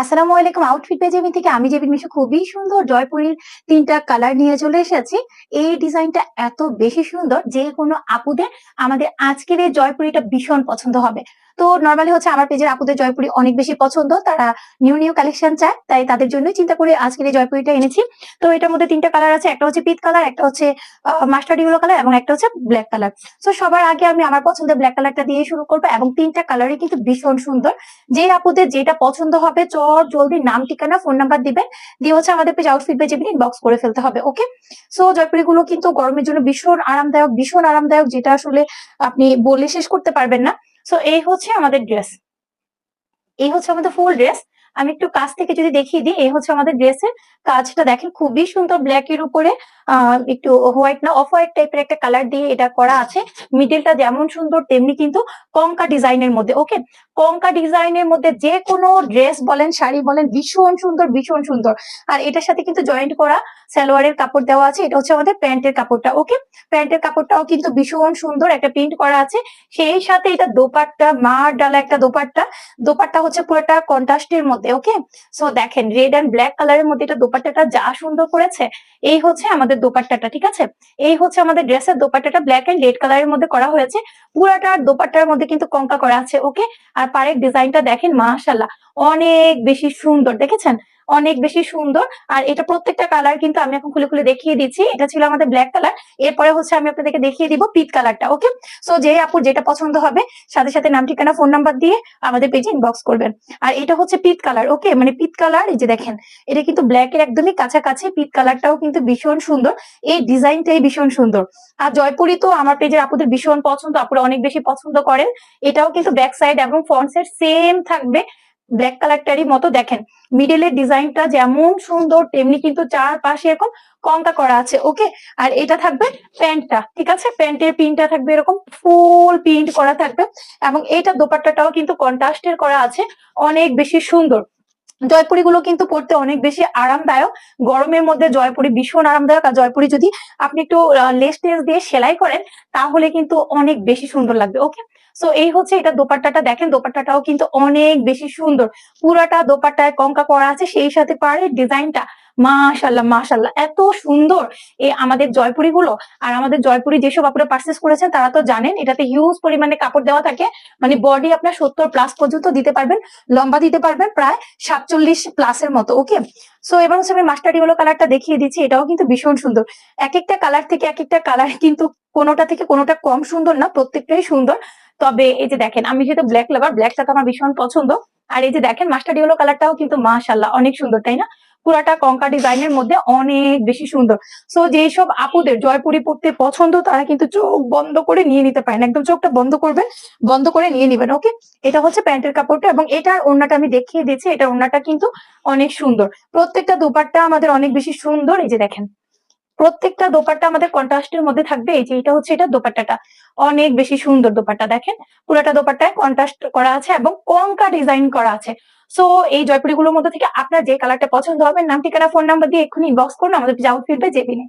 আসসালামু আলাইকুম। Outfit by Jebin থেকে আমি জেবিন মিশু খুবই সুন্দর জয়পুরীর ৩ টা কালার নিয়ে চলে এসেছি। এই ডিজাইনটা এত বেশি সুন্দর যে কোনো আপুদের আমাদের আজকের এই জয়পুরীটা ভীষণ পছন্দ হবে। তো নরমালি হচ্ছে আমার পেজের আপুদের জয়পুরি অনেক বেশি পছন্দ। তারা নিউ কালেকশন চায়। তাই তাদের জন্যই চিন্তা করে আজকের এই জয়পুরিটা এনেছি। তো এটার মধ্যে ৩ টা কালার আছে। একটা হচ্ছে পিচ কালার, একটা হচ্ছে মাস্টার্ড ইয়েলো কালার এবং একটা হচ্ছে ব্লাক কালার। সো সবার আগে আমি আমার পছন্দের ব্লাক কালারটা দিয়ে শুরু করব এবং ৩ টা কালারই কিন্তু ভীষণ সুন্দর। যে আপুদের যেটা পছন্দ হবে জলদি নাম ঠিকানা ফোন নাম্বার দিবেন, দিয়ে হচ্ছে আমাদের page outfit by Jebin inbox করে ফেলতে হবে। ওকে, সো জয়পুরি গুলো কিন্তু গরমের জন্য ভীষণ আরামদায়ক, যেটা আসলে আপনি বলে শেষ করতে পারবেন না। সো এই হচ্ছে আমাদের ড্রেস, এই হচ্ছে আমাদের ফুল ড্রেস। আমি একটু কাছ থেকে যদি দেখিয়ে দিই, এই হচ্ছে আমাদের ড্রেসের কাজটা দেখেন, খুবই সুন্দর। ব্ল্যাক এর উপরে একটু হোয়াইট না অফ হোয়াইট টাইপের একটা কালার দিয়ে এটা করা আছে। মিডলটা যেমন সুন্দর তেমনি কিন্তু কঙ্কা ডিজাইনের মধ্যে। ওকে, কঙ্কা ডিজাইনের মধ্যে যে কোনো ড্রেস বলেন শাড়ি বলেন ভীষণ সুন্দর, ভীষণ সুন্দর। আর এটার সাথে কিন্তু জয়েন্ট করা সালোয়ারের কাপড় দেওয়া আছে। এটা হচ্ছে আমাদের প্যান্টের কাপড়টা। ওকে, প্যান্টের কাপড়টাও কিন্তু ভীষণ সুন্দর, একটা প্রিন্ট করা আছে। সেই সাথে এটা দোপাট্টা, মার ডালা একটা দোপাট্টা। দোপাট্টা হচ্ছে পুরোটা কন্ট্রাস্টের মধ্যে। ওকে, সো দেখেন রেড এন্ড ব্ল্যাক কালারের মধ্যে এটা দোপাট্টাটা যা সুন্দর করেছে। এই হচ্ছে আমাদের দোপাট্টাটা, ঠিক আছে। এই হচ্ছে আমাদের ড্রেসের দোপাট্টাটা ব্ল্যাক এন্ড রেড কালারের মধ্যে করা হয়েছে। পুরাটা দোপাট্টার মধ্যে কিন্তু কঙ্কা করা আছে। ওকে, আর পাড়ের ডিজাইনটা দেখেন, মাশাআল্লাহ অনেক বেশি সুন্দর, দেখেছেন অনেক বেশি সুন্দর। আর এটা প্রত্যেকটা কালার কিন্তু আমি এখন খুলে খুলে দেখিয়ে দিচ্ছি। এটা ছিল আমাদের ব্ল্যাক কালার, এরপরে হচ্ছে আমি আপনাদেরকে দেখিয়ে দিব পিচ কালারটা। ওকে, সো যে আপুর যেটা পছন্দ হবে সাথে সাথে নাম ঠিকানা ফোন নাম্বার দিয়ে আমাদের পেজে ইনবক্স করবেন। আর এটা হচ্ছে পিচ কালার। ওকে, মানে পিচ কালার, এই যে দেখেন এটা কিন্তু ব্ল্যাক এর একদমই কাছাকাছি। পিচ কালারটাও কিন্তু ভীষণ সুন্দর, এই ডিজাইনটাই ভীষণ সুন্দর। আর জয়পুরি তো আমার পেজের আপুদের ভীষণ পছন্দ, আপুরা অনেক বেশি পছন্দ করেন। এটাও কিন্তু ব্যাক সাইড এবং ফ্রন্ট সাইড সেম থাকবে, ব্ল্যাক কালারটারই মতো। দেখেন মিডলের ডিজাইনটা যেমন সুন্দর তেমনি কিন্তু চারপাশে এরকম কঙ্কা করা আছে। ওকে, আর এটা থাকবে প্যান্টটা, ঠিক আছে। প্যান্টের পিনটা থাকবে এরকম ফুল প্রিন্ট করা থাকবে এবং এইটা দোপাট্টাটাও কিন্তু কন্ট্রাস্টের করা আছে, অনেক বেশি সুন্দর। জয়পুরি গুলো কিন্তু পড়তে অনেক বেশি আরামদায়ক। গরমের মধ্যে জয়পুরি ভীষণ আরামদায়ক। আর জয়পুরি যদি আপনি একটু লেস টেস দিয়ে সেলাই করেন তাহলে কিন্তু অনেক বেশি সুন্দর লাগবে। ওকে, সো এই হচ্ছে এটা দোপাট্টাটা। দেখেন দোপাট্টাটাও কিন্তু অনেক বেশি সুন্দর, পুরাটা দোপাট্টায় কঙ্কা করা আছে। সেই সাথে পাড়ের ডিজাইনটা মাশাআল্লাহ মাশাআল্লাহ এত সুন্দর। এই আমাদের জয়পুরি গুলো, আর আমাদের জয়পুরি যেসব আপনারা পারচেস করেছেন তারা তো জানেন এটাতে হিউজ পরিমাণে কাপড় দেওয়া থাকে। মানে বডি আপনার 70+ পর্যন্ত দিতে পারবেন, লম্বা দিতে পারবেন প্রায় 47+ মতো। ওকে, সো এবার হচ্ছে আমি মাস্টার্ড ইয়েলো কালারটা দেখিয়ে দিচ্ছি। এটাও কিন্তু ভীষণ সুন্দর। এক একটা কালার থেকে এক একটা কালার কিন্তু কোনোটা থেকে কোনোটা কম সুন্দর না, প্রত্যেকটাই সুন্দর। তবে এই যে দেখেন, আমি যেহেতু ব্ল্যাক লাভার, ব্ল্যাকটা তো আমার ভীষণ পছন্দ। আর এই যে দেখেন মাস্টার্ড ইয়েলো কালারটাও কিন্তু মাশাআল্লাহ অনেক সুন্দর, তাই না? পুরাটা কঙ্কা ডিজাইনের মধ্যে অনেক বেশি সুন্দর। সো যেসব আপুদের জয়পুরি পড়তে পছন্দ তারা কিন্তু চোখ বন্ধ করে নিয়ে নিতে পারেন, একদম চোখটা বন্ধ করবেন, বন্ধ করে নিয়ে নিবেন। ওকে, এটা হচ্ছে প্যান্টের কাপড়টা এবং এটার ওড়নাটা আমি দেখিয়ে দিচ্ছি। এটার ওড়নাটা কিন্তু অনেক সুন্দর। প্রত্যেকটা দোপাট্টা আমাদের অনেক বেশি সুন্দর। এই যে দেখেন প্রত্যেকটা দোপাট্টা আমাদের কন্ট্রাস্টের মধ্যে থাকবে। এই যে এটা হচ্ছে এটা দোপাট্টাটা, অনেক বেশি সুন্দর দোপাট্টা। দেখেন পুরাটা দোপাট্টায় কন্ট্রাস্ট করা আছে এবং কঙ্কা ডিজাইন করা আছে। সো এই জয়পুরি গুলোর মধ্যে থেকে আপনার যে কালারটা পছন্দ হবে নাম ঠিকানা ফোন নাম্বার দিয়ে এক্ষুনি ইনবক্স করুন আমাদের আউটফিট বাই জেবিনে।